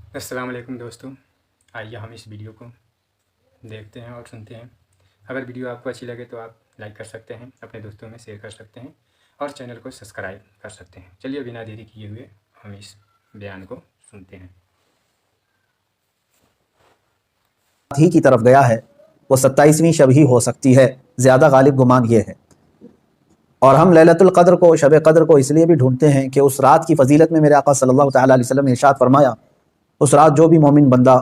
السلام علیکم دوستوں، آئیے ہم اس ویڈیو کو دیکھتے ہیں اور سنتے ہیں۔ اگر ویڈیو آپ کو اچھی لگے تو آپ لائک کر سکتے ہیں، اپنے دوستوں میں شیئر کر سکتے ہیں اور چینل کو سبسکرائب کر سکتے ہیں۔ چلیے بنا دیری کیے ہوئے ہم اس بیان کو سنتے ہیں۔ ہی کی طرف گیا ہے وہ 27ویں شب ہی ہو سکتی ہے، زیادہ غالب گمان یہ ہے۔ اور ہم لیلۃ القدر کو، شب قدر کو اس لیے بھی ڈھونڈتے ہیں کہ اس رات کی فضیلت میں میرے آقا صلی اللہ تعالیٰ علیہ وسلم نے ارشاد فرمایا، اس رات جو بھی مومن بندہ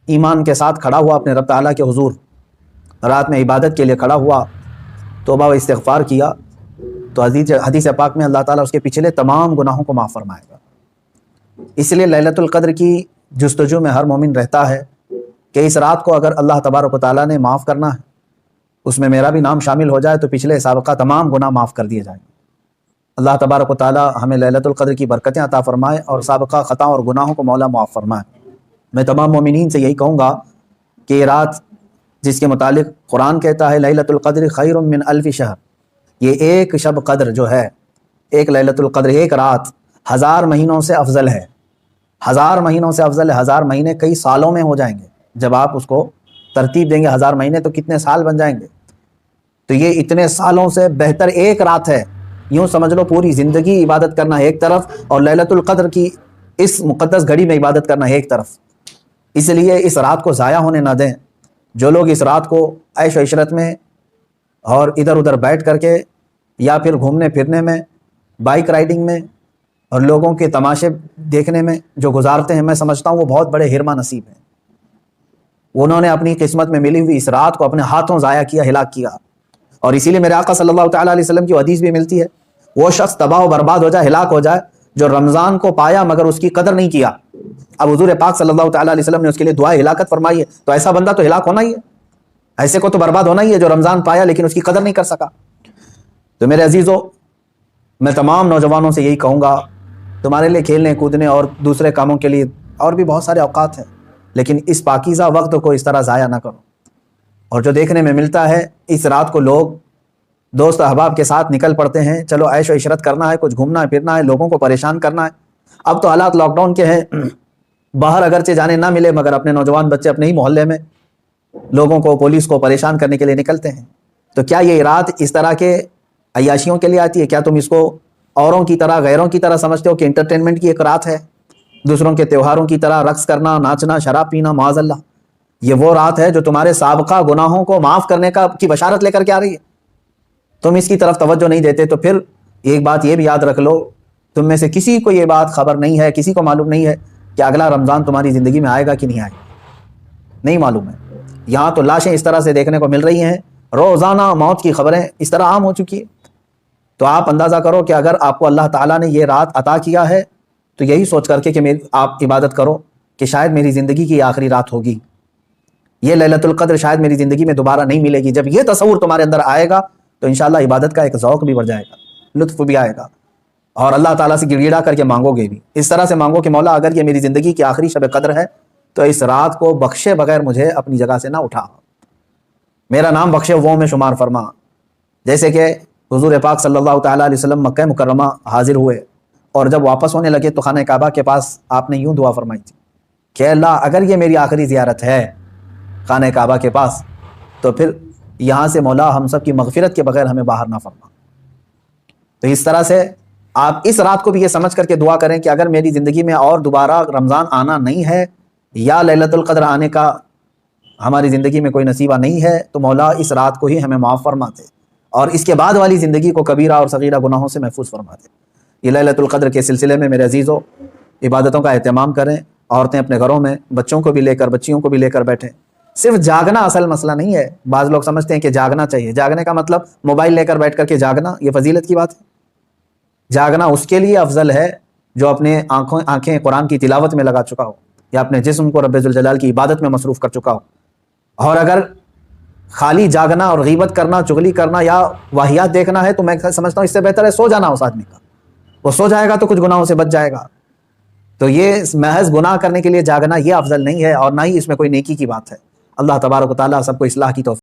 ایمان کے ساتھ کھڑا ہوا اپنے رب تعالیٰ کے حضور، رات میں عبادت کے لیے کھڑا ہوا، توبہ و استغفار کیا، تو حدیث پاک میں اللہ تعالیٰ اس کے پچھلے تمام گناہوں کو معاف فرمائے گا۔ اس لیے لیلۃ القدر کی جستجو میں ہر مومن رہتا ہے کہ اس رات کو اگر اللہ تبارک و تعالیٰ نے معاف کرنا ہے، اس میں میرا بھی نام شامل ہو جائے تو پچھلے سابقہ تمام گناہ معاف کر دیے جائیں گے۔ اللہ تبارک و تعالیٰ ہمیں لیلۃ القدر کی برکتیں عطا فرمائے اور سابقہ خطاؤں اور گناہوں کو مولا معاف فرمائے۔ میں تمام مومنین سے یہی کہوں گا کہ یہ رات جس کے متعلق قرآن کہتا ہے لیلۃ القدر خیر من الف شہر، یہ ایک شب قدر جو ہے، ایک لیلۃ القدر، ایک رات 1000 مہینوں سے افضل ہے۔ 1000 مہینوں سے افضل ہے۔ 1000 مہینے کئی سالوں میں ہو جائیں گے جب آپ اس کو ترتیب دیں گے۔ 1000 مہینے تو کتنے سال بن جائیں گے، تو یہ اتنے سالوں سے بہتر ایک رات ہے۔ یوں سمجھ لو پوری زندگی عبادت کرنا ہے ایک طرف، اور لیلۃ القدر کی اس مقدس گھڑی میں عبادت کرنا ہے ایک طرف۔ اس لیے اس رات کو ضائع ہونے نہ دیں۔ جو لوگ اس رات کو عیش و عشرت میں اور ادھر ادھر بیٹھ کر کے یا پھر گھومنے پھرنے میں، بائک رائڈنگ میں اور لوگوں کے تماشے دیکھنے میں جو گزارتے ہیں، میں سمجھتا ہوں وہ بہت بڑے ہرما نصیب ہیں۔ انہوں نے اپنی قسمت میں ملی ہوئی اس رات کو اپنے ہاتھوں ضائع کیا، ہلاک کیا۔ اور اسی لیے میرے آقا صلی اللہ تعالیٰ علیہ وسلم کی حدیث بھی ملتی ہے، وہ شخص تباہ و برباد ہو جائے، ہلاک ہو جائے جو رمضان کو پایا مگر اس کی قدر نہیں کیا۔ اب حضور پاک صلی اللہ تعالیٰ علیہ وسلم نے اس کے لیے دعائے ہلاکت فرمائی ہے، تو ایسا بندہ تو ہلاک ہونا ہی ہے، ایسے کو تو برباد ہونا ہی ہے جو رمضان پایا لیکن اس کی قدر نہیں کر سکا۔ تو میرے عزیزو، میں تمام نوجوانوں سے یہی کہوں گا، تمہارے لیے کھیلنے کودنے اور دوسرے کاموں کے لیے اور بھی بہت سارے اوقات ہیں، لیکن اس پاکیزہ وقت کو اس طرح ضائع نہ کرو۔ اور جو دیکھنے میں ملتا ہے، اس رات کو لوگ دوست احباب کے ساتھ نکل پڑتے ہیں، چلو عیش و عشرت کرنا ہے، کچھ گھومنا پھرنا ہے، لوگوں کو پریشان کرنا ہے۔ اب تو حالات لاک ڈاؤن کے ہیں، باہر اگرچہ جانے نہ ملے مگر اپنے نوجوان بچے اپنے ہی محلے میں لوگوں کو، پولیس کو پریشان کرنے کے لیے نکلتے ہیں۔ تو کیا یہ رات اس طرح کے عیاشیوں کے لیے آتی ہے؟ کیا تم اس کو اوروں کی طرح، غیروں کی طرح سمجھتے ہو کہ انٹرٹینمنٹ کی ایک رات ہے، دوسروں کے تہواروں کی طرح رقص کرنا، ناچنا، شراب پینا؟ معاذ اللہ، یہ وہ رات ہے جو تمہارے سابقہ گناہوں کو معاف کرنے کی بشارت لے کر کے آ رہی ہے۔ تم اس کی طرف توجہ نہیں دیتے، تو پھر ایک بات یہ بھی یاد رکھ لو، تم میں سے کسی کو یہ بات خبر نہیں ہے، کسی کو معلوم نہیں ہے کہ اگلا رمضان تمہاری زندگی میں آئے گا کہ نہیں آئے گا، نہیں معلوم ہے۔ یہاں تو لاشیں اس طرح سے دیکھنے کو مل رہی ہیں، روزانہ موت کی خبریں اس طرح عام ہو چکی ہے۔ تو آپ اندازہ کرو کہ اگر آپ کو اللہ تعالیٰ نے یہ رات عطا کیا ہے تو یہی سوچ کر کے کہ آپ عبادت کرو کہ شاید میری زندگی کی آخری رات ہوگی، یہ لیلۃ القدر شاید میری زندگی میں دوبارہ نہیں ملے گی۔ جب یہ تصور تمہارے اندر آئے گا تو انشاءاللہ عبادت کا ایک ذوق بھی بڑھ جائے گا، لطف بھی آئے گا، اور اللہ تعالیٰ سے گڑ گڑا کر کے مانگو گے بھی، اس طرح سے مانگو کہ مولا اگر یہ میری زندگی کی آخری شب قدر ہے تو اس رات کو بخشے بغیر مجھے اپنی جگہ سے نہ اٹھا، میرا نام بخشے وہ میں شمار فرما۔ جیسے کہ حضور پاک صلی اللہ تعالیٰ علیہ وسلم مکہ مکرمہ حاضر ہوئے اور جب واپس ہونے لگے تو خانہ کعبہ کے پاس آپ نے یوں دعا فرمائی تھی کہ اللہ اگر یہ میری آخری زیارت ہے خانہ کعبہ کے پاس تو پھر یہاں سے مولا ہم سب کی مغفرت کے بغیر ہمیں باہر نہ فرما۔ تو اس طرح سے آپ اس رات کو بھی یہ سمجھ کر کے دعا کریں کہ اگر میری زندگی میں اور دوبارہ رمضان آنا نہیں ہے یا لیلۃ القدر آنے کا ہماری زندگی میں کوئی نصیبہ نہیں ہے تو مولا اس رات کو ہی ہمیں معاف فرما دے اور اس کے بعد والی زندگی کو کبیرہ اور صغیرہ گناہوں سے محفوظ فرما دے۔ یہ لیلۃ القدر کے سلسلے میں میرے عزیزوں عبادتوں کا اہتمام کریں، عورتیں اپنے گھروں میں بچوں کو بھی لے کر، بچیوں کو بھی لے کر بیٹھیں۔ صرف جاگنا اصل مسئلہ نہیں ہے، بعض لوگ سمجھتے ہیں کہ جاگنا چاہیے، جاگنے کا مطلب موبائل لے کر بیٹھ کر کے جاگنا، یہ فضیلت کی بات ہے؟ جاگنا اس کے لیے افضل ہے جو اپنے آنکھیں قرآن کی تلاوت میں لگا چکا ہو یا اپنے جسم کو رب ذوالجلال کی عبادت میں مصروف کر چکا ہو۔ اور اگر خالی جاگنا اور غیبت کرنا، چغلی کرنا یا واہیات دیکھنا ہے تو میں سمجھتا ہوں اس سے بہتر ہے سو جانا اس آدمی کا، وہ سو جائے گا تو کچھ گناہوں سے بچ جائے گا۔ تو یہ محض گناہ کرنے کے لیے جاگنا یہ افضل نہیں ہے اور نہ ہی اس میں کوئی نیکی کی بات ہے۔ اللہ تبارک و تعالیٰ سب کو اصلاح کی توفیق